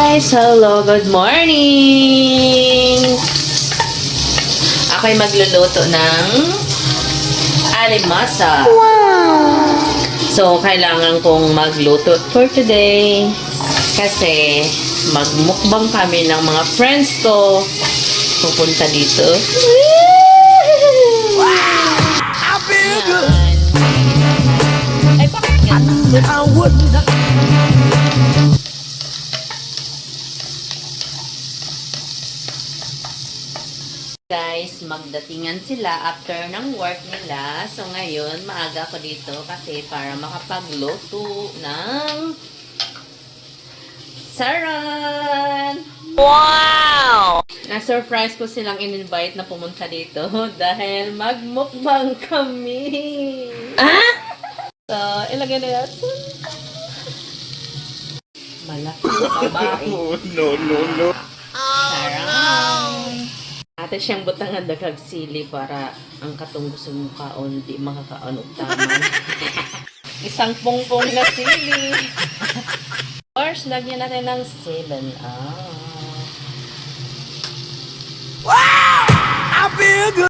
guys! Hello, good morning! Ako'y magluluto ng alimasa. Wow! So, kailangan kong magluto for today kasi magmukbang kami ng mga friends ko pupunta dito. Wow! I feel good! Ay, bakit ganun? I would not. Guys, magdatingan sila after ng work nila. So, ngayon, maaga ako dito kasi para makapagluto ng saran! Wow! Na-surprise ko silang in-invite na pumunta dito dahil magmukbang kami. Ah? So, ilagay na yan. Malaki yung babae. No. Saran! Ate siyang butangan daghag sili para ang katong gusto mong kaon di makakaon og taman. Isang pungpong na sili. Of course, lagyan natin ng 7-up. Wow! I feel good.